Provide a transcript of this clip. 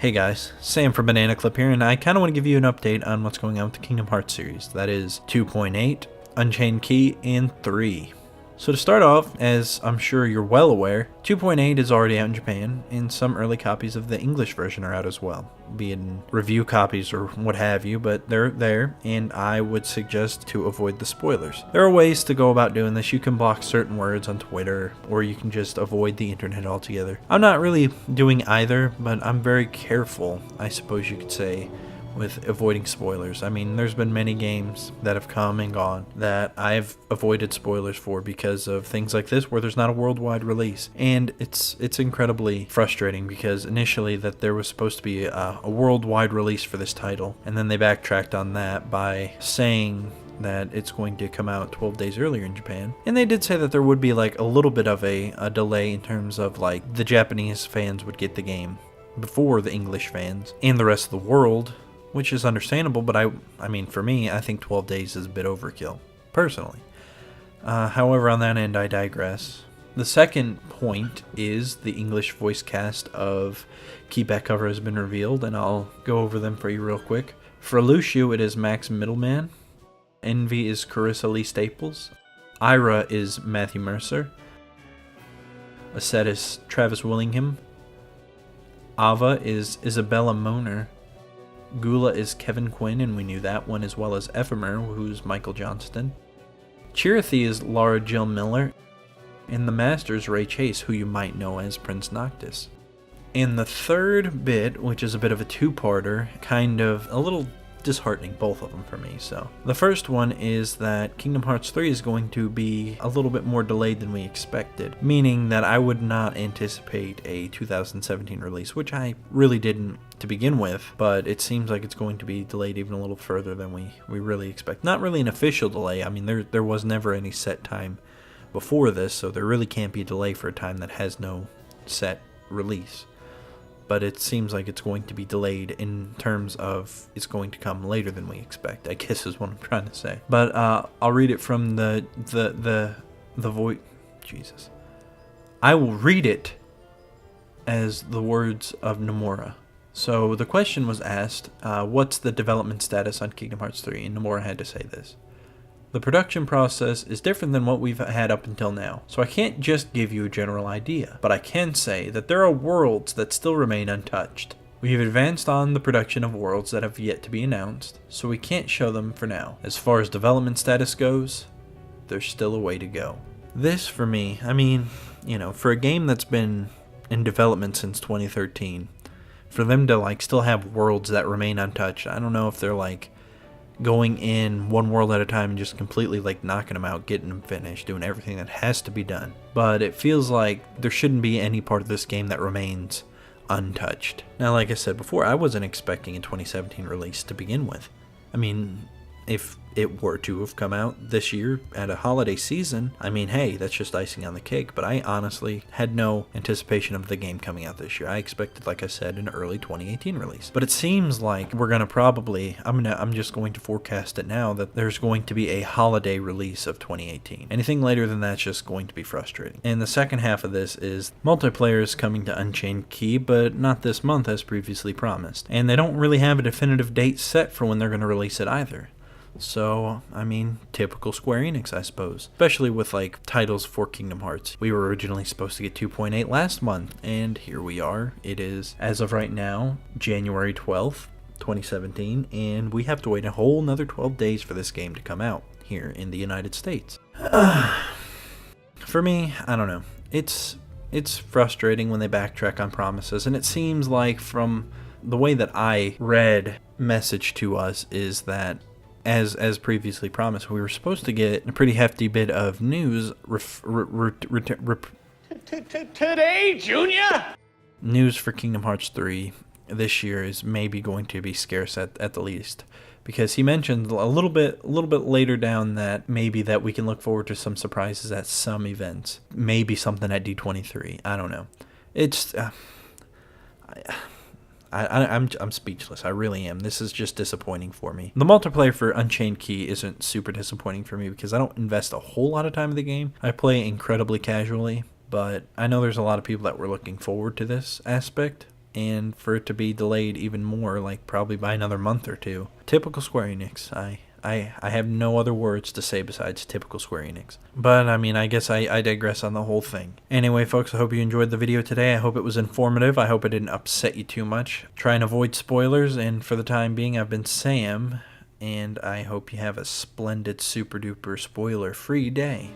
Hey guys, Sam from Banana Clip here, and I kind of want to give you an update on what's going on with the Kingdom Hearts series. That is 2.8, Unchained Key, and 3. So to start off, as I'm sure you're well aware, 2.8 is already out in Japan, and some early copies of the English version are out as well, be it in review copies or what have you, but they're there, and I would suggest to avoid the spoilers. There are ways to go about doing this. You can block certain words on Twitter, or you can just avoid the internet altogether. I'm not really doing either, but I'm very careful, I suppose you could say, with avoiding spoilers. I mean, there's been many games that have come and gone that I've avoided spoilers for because of things like this where there's not a worldwide release. And it's incredibly frustrating because initially that there was supposed to be a worldwide release for this title, and then they backtracked on that by saying that it's going to come out 12 days earlier in Japan. And they did say that there would be like a little bit of a delay in terms of like the Japanese fans would get the game before the English fans and the rest of the world, which is understandable, but I mean, for me, I think 12 days is a bit overkill, personally. However, on that end, I digress. The second point is the English voice cast of KHIII back cover has been revealed, and I'll go over them for you real quick. For Lucio, it is Max Middleman. Envy is Carissa Lee Staples. Ira is Matthew Mercer. Aset is Travis Willingham. Ava is Isabella Moner. Gula is Kevin Quinn, and we knew that one, as well as Ephemer, who's Michael Johnston. KHIII is Laura Jill Miller, and the Master is Ray Chase, who you might know as Prince Noctis. And the third bit, which is a bit of a two-parter, kind of a little disheartening, both of them for me. So the first one is that Kingdom Hearts 3 is going to be a little bit more delayed than we expected, meaning that I would not anticipate a 2017 release, which I really didn't to begin with, but it seems like it's going to be delayed even a little further than we really expect. Not really an official delay. I mean, there was never any set time before this, so there really can't be a delay for a time that has no set release. But it seems like it's going to be delayed in terms of it's going to come later than we expect, I guess is what I'm trying to say. But I'll read it from the voice. Jesus. I will read it as the words of Nomura. So the question was asked, what's the development status on Kingdom Hearts 3? And Nomura had to say this. The production process is different than what we've had up until now, so I can't just give you a general idea, but I can say that there are worlds that still remain untouched. We have advanced on the production of worlds that have yet to be announced, so we can't show them for now. As far as development status goes, there's still a way to go. This, for me, I mean, you know, for a game that's been in development since 2013, for them to like still have worlds that remain untouched, I don't know if they're like going in one world at a time and just completely like knocking them out, getting them finished, doing everything that has to be done. But it feels like there shouldn't be any part of this game that remains untouched. Now, like I said before, I wasn't expecting a 2017 release to begin with. I mean, if it were to have come out this year at a holiday season, I mean, hey, that's just icing on the cake. But I honestly had no anticipation of the game coming out this year. I expected, like I said, an early 2018 release. But it seems like we're gonna probably, I'm just going to forecast it now, that there's going to be a holiday release of 2018. Anything later than that's just going to be frustrating. And the second half of this is multiplayer is coming to Unchained Key, but not this month as previously promised. And they don't really have a definitive date set for when they're going to release it either. So, I mean, typical Square Enix, I suppose. Especially with, like, titles for Kingdom Hearts. We were originally supposed to get 2.8 last month, and here we are. It is, as of right now, January 12th, 2017, and we have to wait a whole another 12 days for this game to come out here in the United States. For me, I don't know. It's frustrating when they backtrack on promises, and it seems like from the way that I read message to us is that as previously promised, we were supposed to get a pretty hefty bit of news Today, Junior? News for Kingdom Hearts 3 this year is maybe going to be scarce at the least, because he mentioned a little bit later down that maybe that we can look forward to some surprises at some events, maybe something at D23. I don't know. It's I'm speechless. I really am. This is just disappointing for me. The multiplayer for Unchained Key isn't super disappointing for me because I don't invest a whole lot of time in the game. I play incredibly casually, but I know there's a lot of people that were looking forward to this aspect. and for it to be delayed even more, like probably by another month or two. Typical Square Enix. I have no other words to say besides typical Square Enix. But, I mean, I guess I digress on the whole thing. Anyway, folks, I hope you enjoyed the video today. I hope it was informative. I hope it didn't upset you too much. Try and avoid spoilers, and for the time being, I've been Sam, and I hope you have a splendid, super-duper, spoiler-free day.